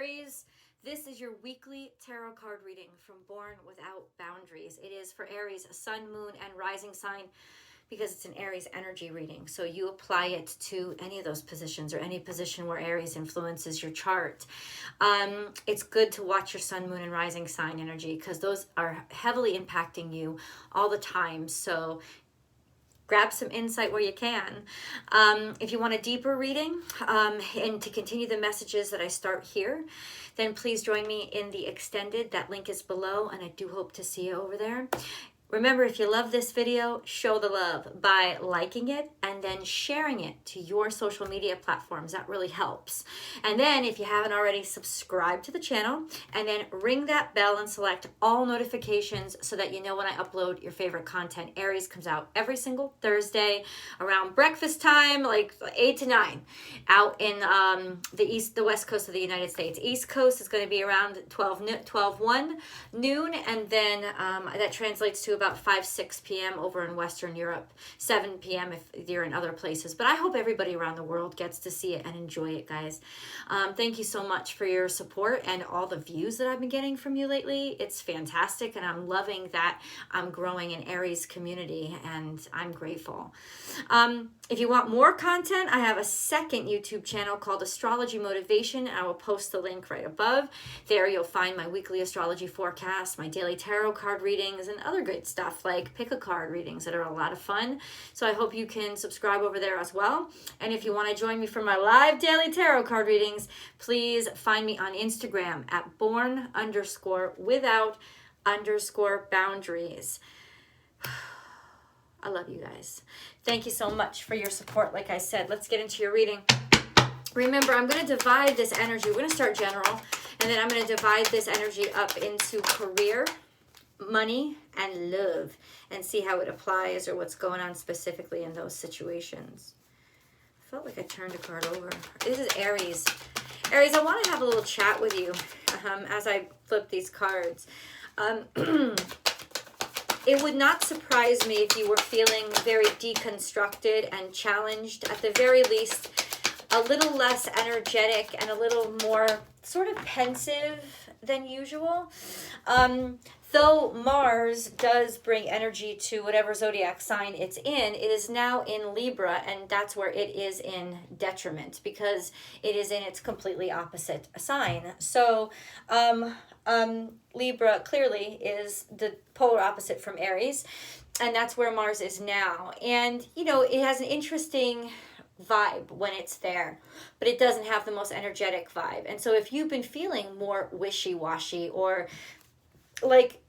Aries, this is your weekly tarot card reading from Born Without Boundaries. It is for Aries, sun, moon, and rising sign, because it's an Aries energy reading. So you apply it to any of those positions or any position where Aries influences your chart. It's good to watch your sun, moon, and rising sign energy because those are heavily impacting you all the time. So grab some insight where you can. If you want a deeper reading and to continue the messages that I start here, then please join me in the extended. That link is below, and I do hope to see you over there. Remember, if you love this video, show the love by liking it and then sharing it to your social media platforms. That really helps. And then if you haven't already, subscribe to the channel and then ring that bell and select all notifications so that you know when I upload your favorite content. Aries comes out every single Thursday around breakfast time, like 8 to 9, out in the west coast of the United States. East Coast is going to be around 1 noon, and then that translates to about 5-6 p.m. over in Western Europe, 7 p.m. if you're in other places. But I hope everybody around the world gets to see it and enjoy it, guys. Thank you so much for your support and all the views that I've been getting from you lately. It's fantastic, and I'm loving that I'm growing an Aries community, and I'm grateful. If you want more content, I have a second YouTube channel called Astrology Motivation. I will post the link right above. There you'll find my weekly astrology forecast, my daily tarot card readings, and other good stuff like pick a card readings that are a lot of fun. So I hope you can subscribe over there as well. And if you want to join me for my live daily tarot card readings, please find me on Instagram at born_without_boundaries. I love you guys. Thank you so much for your support. Like I said, let's get into your reading. Remember, I'm going to divide this energy. We're going to start general, and then I'm going to divide this energy up into career, money, and love, and see how it applies or what's going on specifically in those situations. I felt like I turned a card over. This is Aries. Aries, I want to have a little chat with you as I flip these cards. It would not surprise me if you were feeling very deconstructed and challenged, at the very least a little less energetic and a little more sort of pensive than usual. Though Mars does bring energy to whatever zodiac sign it's in, it is now in Libra, and that's where it is in detriment because it is in its completely opposite sign. So Libra clearly is the polar opposite from Aries, and that's where Mars is now. And, you know, it has an interesting vibe when it's there, but it doesn't have the most energetic vibe. And so if you've been feeling more wishy-washy or like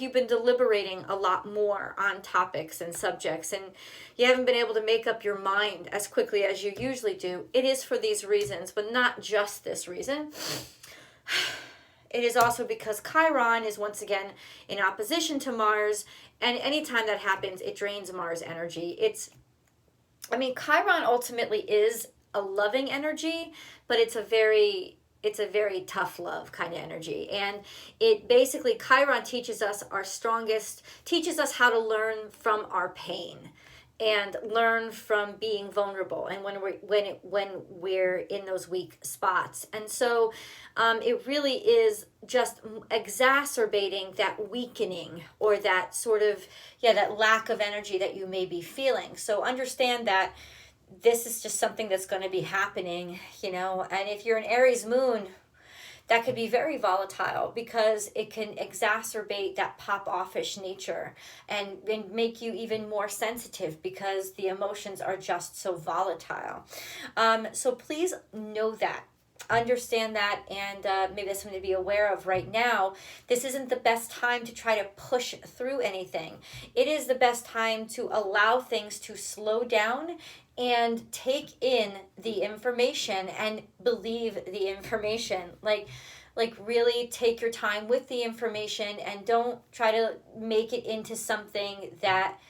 you've been deliberating a lot more on topics and subjects and you haven't been able to make up your mind as quickly as you usually do, it is for these reasons, but not just this reason. It is also because Chiron is once again in opposition to Mars, and anytime that happens, it drains Mars energy. Chiron ultimately is a loving energy, but it's a very tough love kind of energy. And it basically, Chiron teaches us teaches us how to learn from our pain and learn from being vulnerable and when we're in those weak spots. And so it really is just exacerbating that weakening or that sort of, that lack of energy that you may be feeling. So understand that this is just something that's going to be happening, and if you're an Aries moon, that could be very volatile because it can exacerbate that pop-offish nature and make you even more sensitive because the emotions are just so volatile. So please know that. Understand that, and maybe that's something to be aware of right now. This isn't the best time to try to push through anything. It is the best time to allow things to slow down and take in the information and believe the information. Like really take your time with the information and don't try to make it into something that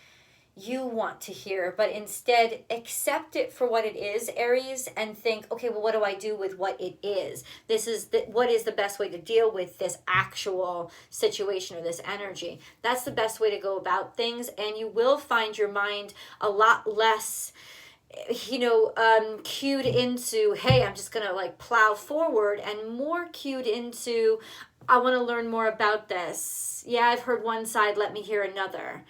you want to hear, but instead accept it for what it is, Aries, and think, okay, well, what do I do with what it is? What is the best way to deal with this actual situation or this energy? That's the best way to go about things, and you will find your mind a lot less cued into, hey, I'm just gonna like plow forward, and more cued into, I want to learn more about this. Yeah, I've heard one side, let me hear another.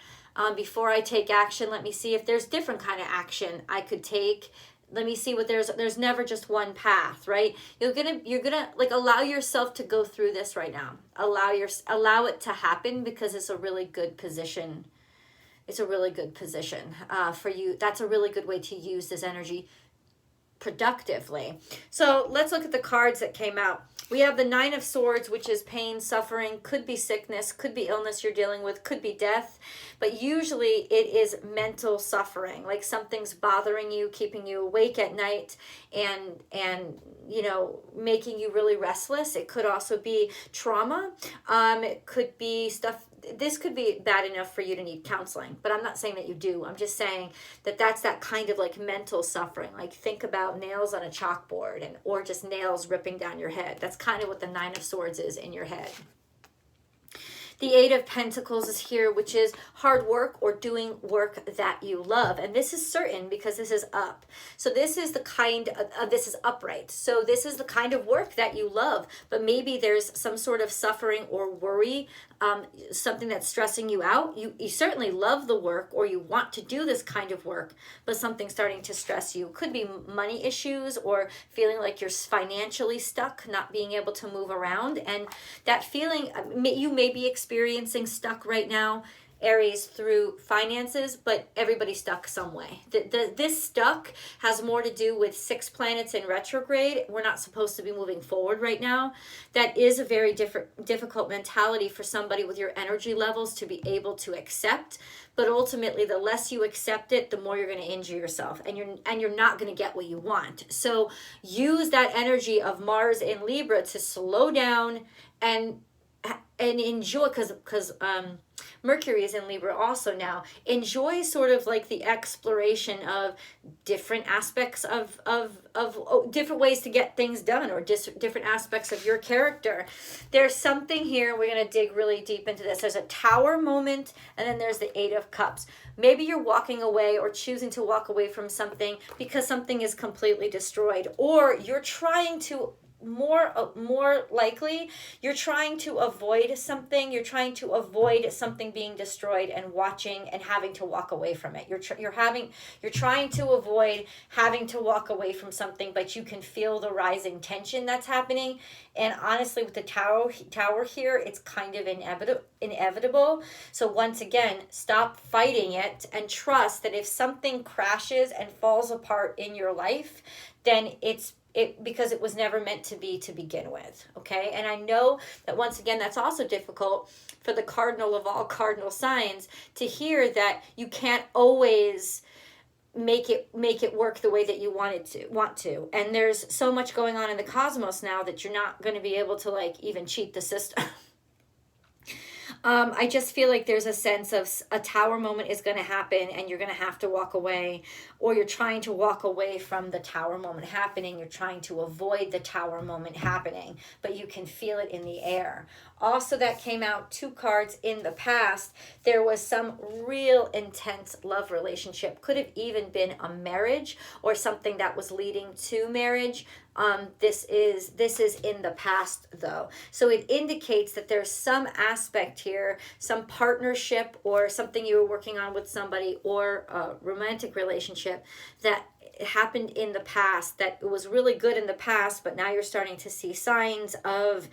Before I take action, let me see if there's different kind of action I could take. Let me see what there's never just one path, right? You're gonna like allow yourself to go through this right now. Allow it to happen, because it's a really good position. It's a really good position for you. That's a really good way to use this energy productively. So let's look at the cards that came out. We have the Nine of Swords, which is pain, suffering, could be sickness, could be illness you're dealing with, could be death, but usually it is mental suffering, like something's bothering you, keeping you awake at night, and making you really restless. It could also be trauma. It could be stuff. This could be bad enough for you to need counseling, but I'm not saying that you do. I'm just saying that that's that kind of like mental suffering. Like think about nails on a chalkboard, or just nails ripping down your head. That's kind of what the Nine of Swords is in your head. The Eight of Pentacles is here, which is hard work or doing work that you love. And this is certain because this is up. So this is the kind of, this is upright. So this is the kind of work that you love, but maybe there's some sort of suffering or worry, something that's stressing you out. You certainly love the work, or you want to do this kind of work, but something's starting to stress you. Could be money issues, or feeling like you're financially stuck, not being able to move around. And that feeling, you may be experiencing stuck right now, Aries, through finances, but everybody's stuck some way. This stuck has more to do with 6 planets in retrograde. We're not supposed to be moving forward right now. That is a very difficult mentality for somebody with your energy levels to be able to accept. But ultimately, the less you accept it, the more you're going to injure yourself, and you're not going to get what you want. So use that energy of Mars in Libra to slow down and enjoy, because Mercury is in Libra also now. Enjoy sort of like the exploration of different aspects of different ways to get things done, or different aspects of your character. There's something here, we're going to dig really deep into this. There's a Tower moment, and then there's the Eight of Cups. Maybe you're walking away or choosing to walk away from something because something is completely destroyed, or you're trying to, more likely, you're trying to avoid something. You're trying to avoid something being destroyed and watching and having to walk away from it. You're trying to avoid having to walk away from something, but you can feel the rising tension that's happening. And honestly, with the tower here, it's kind of inevitable. So once again, stop fighting it and trust that if something crashes and falls apart in your life, then it's because it was never meant to be to begin with, okay? And I know that once again, that's also difficult for the cardinal of all cardinal signs to hear that you can't always make it work the way that you want to. And there's so much going on in the cosmos now that you're not going to be able to like even cheat the system. I just feel like there's a sense of a tower moment is going to happen, and you're going to have to walk away, or you're trying to walk away from the tower moment happening. You're trying to avoid the tower moment happening, but you can feel it in the air. Also, that came out 2 cards in the past. There was some real intense love relationship. Could have even been a marriage or something that was leading to marriage. This is in the past though. So it indicates that there's some aspect here, some partnership or something you were working on with somebody, or a romantic relationship that happened in the past that was really good in the past, but now you're starting to see signs of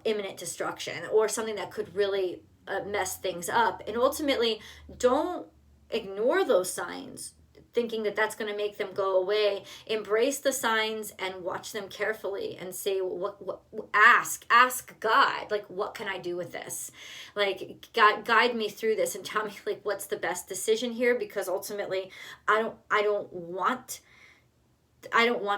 imminent destruction, or something that could really mess things up. And ultimately, don't ignore those signs thinking that that's going to make them go away. Embrace the signs and watch them carefully and say, ask God, like, what can I do with this? Like, God, guide me through this and tell me, like, what's the best decision here? Because ultimately, I don't want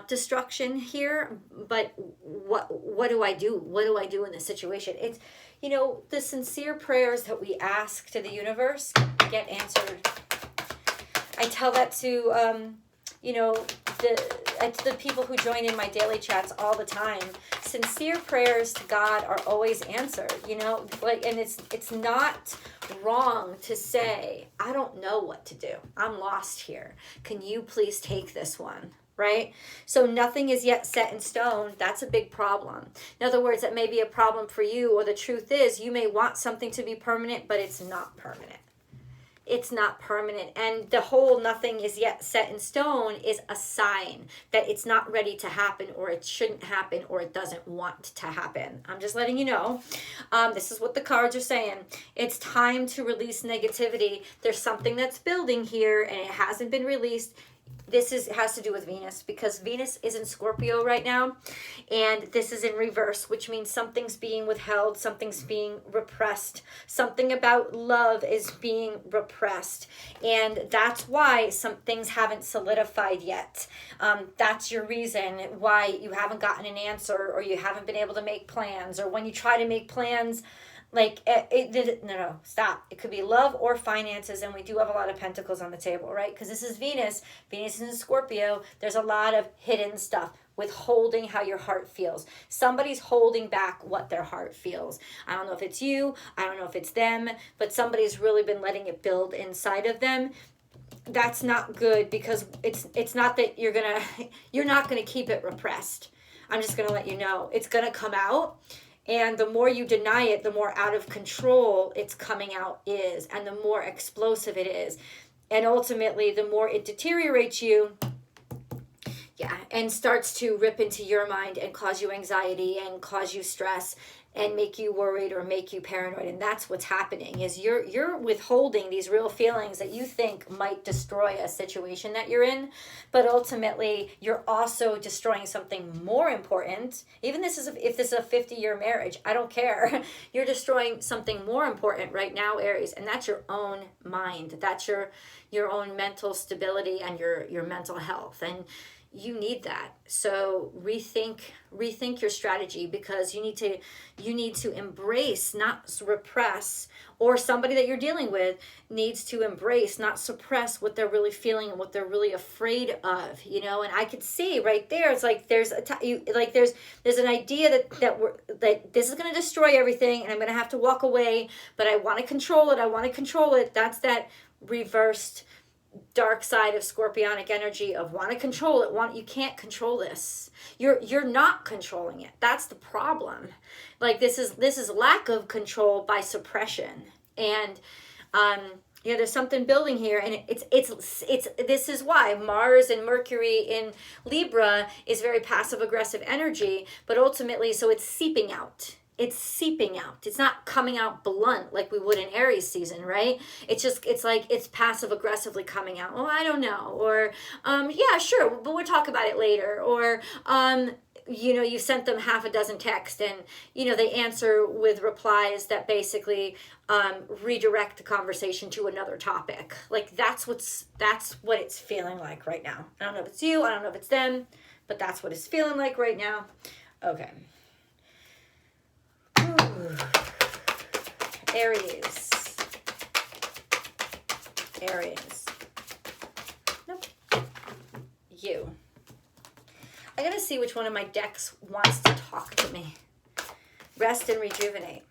destruction here, but what do I do? What do I do in this situation? It's, the sincere prayers that we ask to the universe get answered. I tell that to, the people who join in my daily chats all the time. Sincere prayers to God are always answered, and it's not wrong to say, I don't know what to do. I'm lost here. Can you please take this one? Right? So nothing is yet set in stone. That's a big problem. In other words, that may be a problem for you, or the truth is you may want something to be permanent, but it's not permanent. It's not permanent. And the whole nothing is yet set in stone is a sign that it's not ready to happen, or it shouldn't happen, or it doesn't want to happen. I'm just letting you know. This is what the cards are saying. It's time to release negativity. There's something that's building here and it hasn't been released. This has to do with Venus, because Venus is in Scorpio right now, and this is in reverse, which means something's being withheld, something's being repressed, something about love is being repressed, and that's why some things haven't solidified yet. That's your reason why you haven't gotten an answer, or you haven't been able to make plans, or when you try to make plans, no, stop. It could be love or finances, and we do have a lot of pentacles on the table, right? Because this is Venus. Venus is in Scorpio. There's a lot of hidden stuff, withholding how your heart feels. Somebody's holding back what their heart feels. I don't know if it's you. I don't know if it's them, but somebody's really been letting it build inside of them. That's not good, because it's not that you're not gonna keep it repressed. I'm just gonna let you know it's gonna come out. And the more you deny it, the more out of control it's coming out is, and the more explosive it is. And ultimately, the more it deteriorates you, and starts to rip into your mind and cause you anxiety and cause you stress and make you worried or make you paranoid. And that's what's happening, is you're withholding these real feelings that you think might destroy a situation that you're in, but ultimately you're also destroying something more important. Even if this is a 50-year marriage, I don't care. You're destroying something more important right now, Aries, and that's your own mind. That's your own mental stability and your mental health. And you need that. So rethink your strategy, because you need to embrace, not repress, or somebody that you're dealing with needs to embrace, not suppress what they're really feeling and what they're really afraid of, and I could see right there, it's like there's an idea that this is going to destroy everything and I'm going to have to walk away, but I want to control it. That's that reversed dark side of scorpionic energy of want to control it. You can't control this. You're not controlling it. That's the problem. This is lack of control by suppression. And there's something building here, and it's this is why Mars and Mercury in Libra is very passive aggressive energy, but ultimately so it's seeping out. It's not coming out blunt like we would in Aries season, right? It's like it's passive aggressively coming out. Oh, I don't know. Or, yeah, sure, but we'll talk about it later. Or, you sent them half a dozen texts and, they answer with replies that basically redirect the conversation to another topic. That's what it's feeling like right now. I don't know if it's you, I don't know if it's them, but that's what it's feeling like right now. Okay. Aries. Nope. You. I gotta see which one of my decks wants to talk to me. Rest and rejuvenate.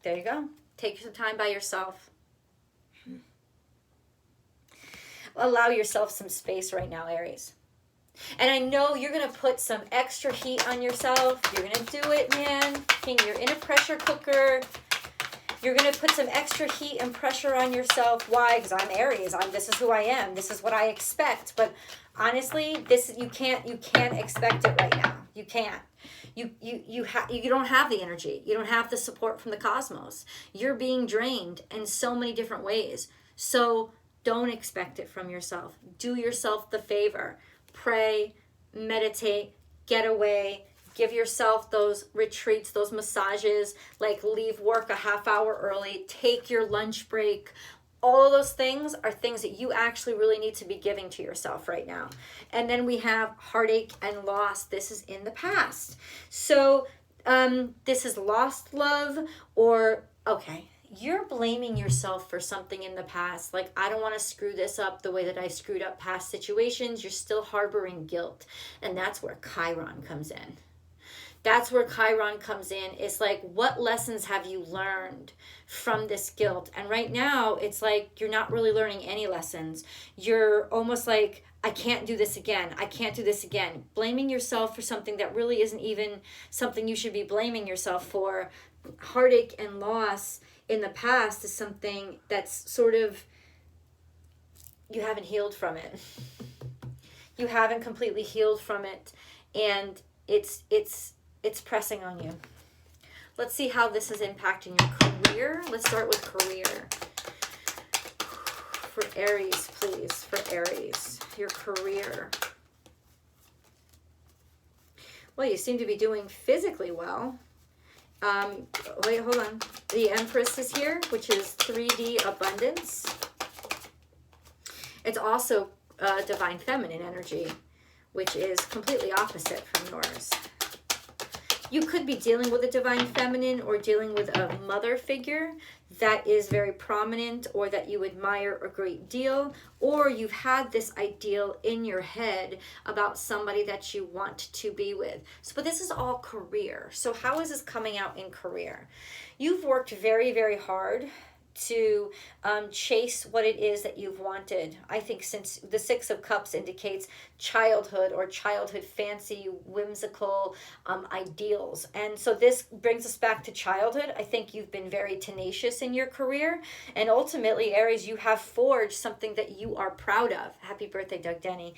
There you go. Take some time by yourself. Allow yourself some space right now, Aries. And I know you're going to put some extra heat on yourself. You're going to do it, man. You're in a pressure cooker. You're going to put some extra heat and pressure on yourself. Why? Because I'm Aries. This is who I am. This is what I expect. But honestly, you can't expect it right now. You can't. You don't have the energy. You don't have the support from the cosmos. You're being drained in so many different ways. So don't expect it from yourself. Do yourself the favor. Pray, meditate, get away, give yourself those retreats, those massages, leave work a half hour early, take your lunch break. All of those things are things that you actually really need to be giving to yourself right now. And then we have heartache and loss. This is in the past. So this is lost love, or, okay, you're blaming yourself for something in the past. I don't want to screw this up the way that I screwed up past situations. You're still harboring guilt. And that's where Chiron comes in. That's where Chiron comes in. It's like, what lessons have you learned from this guilt? And right now, it's like you're not really learning any lessons. You're almost like, I can't do this again. I can't do this again. Blaming yourself for something that really isn't even something you should be blaming yourself for. Heartache and loss in the past is something that's sort of, you haven't healed from it. You haven't completely healed from it. And it's pressing on you. Let's see how this is impacting your career. Let's start with career. For Aries, please. For Aries, your career. Well, you seem to be doing physically well. Wait, hold on. The Empress is here, which is 3D abundance. It's also divine feminine energy, which is completely opposite from yours. You could be dealing with a divine feminine or dealing with a mother figure that is very prominent or that you admire a great deal, or you've had this ideal in your head about somebody that you want to be with. So, but this is all career. So how is this coming out in career? You've worked very, very hard to chase what it is that you've wanted. I think since the Six of Cups indicates childhood or childhood fancy, whimsical ideals. And so this brings us back to childhood. I think you've been very tenacious in your career. And ultimately, Aries, you have forged something that you are proud of. Happy birthday, Doug Denny.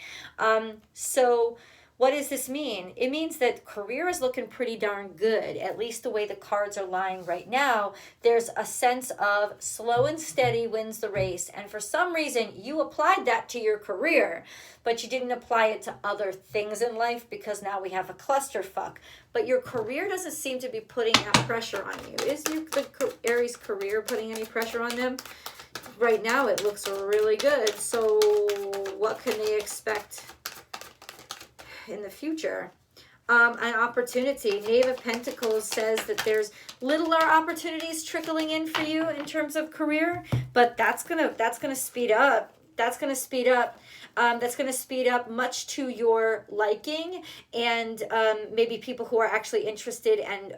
So what does this mean? It means that career is looking pretty darn good, at least the way the cards are lying right now. There's a sense of slow and steady wins the race. And for some reason, you applied that to your career, but you didn't apply it to other things in life because now we have a clusterfuck. But your career doesn't seem to be putting that pressure on you. Is the Aries career putting any pressure on them? Right now, it looks really good. So what can they expect in the future? An opportunity. Knave of Pentacles says that there's littler opportunities trickling in for you in terms of career, but that's gonna speed up. That's going to speed up. That's going to speed up much to your liking, and maybe people who are actually interested and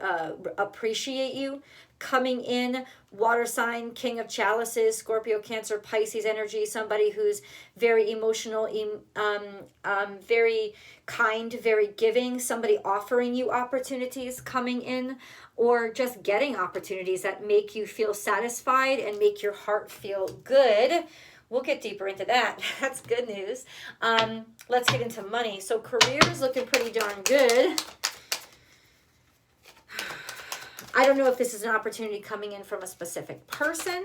appreciate you coming in. Water sign, King of Chalices, Scorpio, Cancer, Pisces energy, somebody who's very emotional, very kind, very giving, somebody offering you opportunities coming in, or just getting opportunities that make you feel satisfied and make your heart feel good. We'll get deeper into that. That's good news. Let's get into money. So career is looking pretty darn good. I don't know if this is an opportunity coming in from a specific person.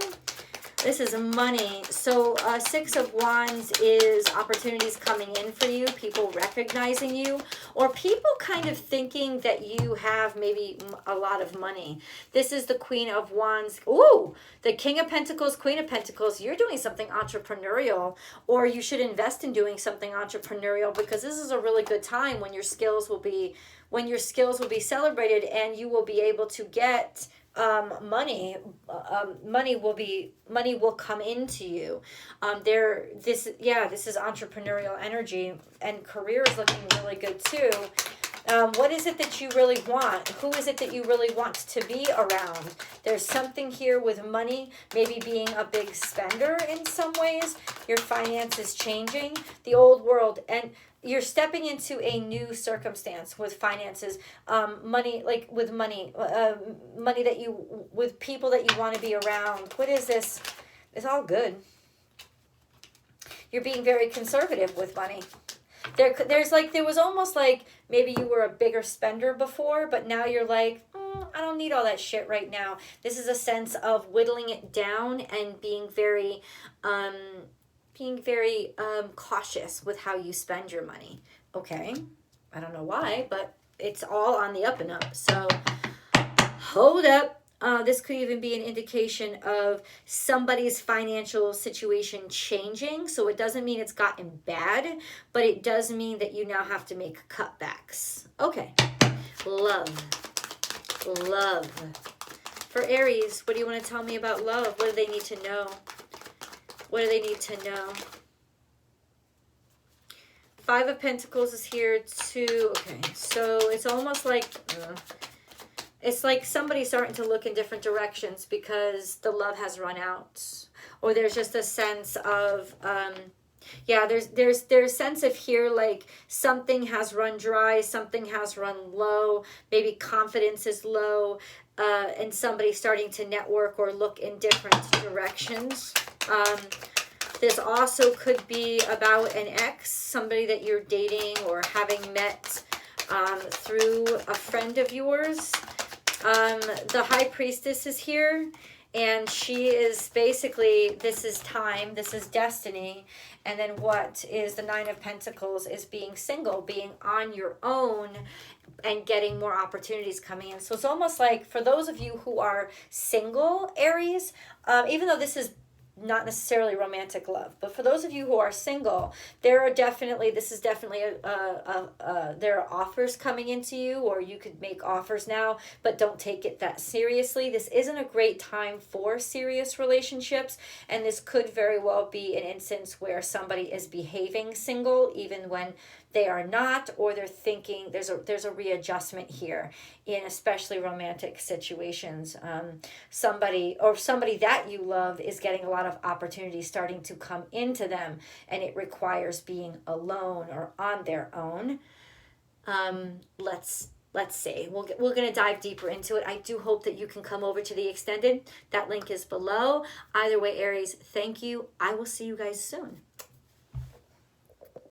This is money. So Six of Wands is opportunities coming in for you, people recognizing you, or people kind of thinking that you have maybe a lot of money. This is the Queen of Wands. Ooh, the King of Pentacles, Queen of Pentacles. You're doing something entrepreneurial, or you should invest in doing something entrepreneurial, because this is a really good time when your skills will be celebrated, and you will be able to get money will come into you. This is entrepreneurial energy, and career is looking really good too. What is it that you really want? Who is it that you really want to be around? There's something here with money, maybe being a big spender in some ways. Your finances changing, the old world, and you're stepping into a new circumstance with finances, money, like with money, money that you, with people that you want to be around. What is this? It's all good. You're being very conservative with money. There was almost like maybe you were a bigger spender before, but now you're like, I don't need all that shit right now. This is a sense of whittling it down and being very cautious with how you spend your money. Okay, I don't know why, but it's all on the up and up. So hold up. This could even be an indication of somebody's financial situation changing. So it doesn't mean it's gotten bad, but it does mean that you now have to make cutbacks. Okay, love. For Aries, what do you want to tell me about love? What do they need to know? What do they need to know? Five of Pentacles is here too. Okay, so it's almost like it's like somebody's starting to look in different directions because the love has run out, or there's just a sense of yeah, there's a sense of here like something has run dry, something has run low, maybe confidence is low, and somebody's starting to network or look in different directions. This also could be about an ex, somebody that you're dating or having met through a friend of yours. The High Priestess is here, and she is basically, this is time, this is destiny. And then what is the Nine of Pentacles is being single, being on your own and getting more opportunities coming in. So it's almost like for those of you who are single, Aries, even though this is not necessarily romantic love, but for those of you who are single, there are definitely, this is definitely there are offers coming into you, or you could make offers now, but don't take it that seriously. This isn't a great time for serious relationships, and this could very well be an instance where somebody is behaving single even when they are not, or they're thinking there's a readjustment here in especially romantic situations. Somebody that you love is getting a lot of opportunities starting to come into them, and it requires being alone or on their own. Let's see. We're going to dive deeper into it. I do hope that you can come over to the extended. That link is below. Either way, Aries, thank you. I will see you guys soon.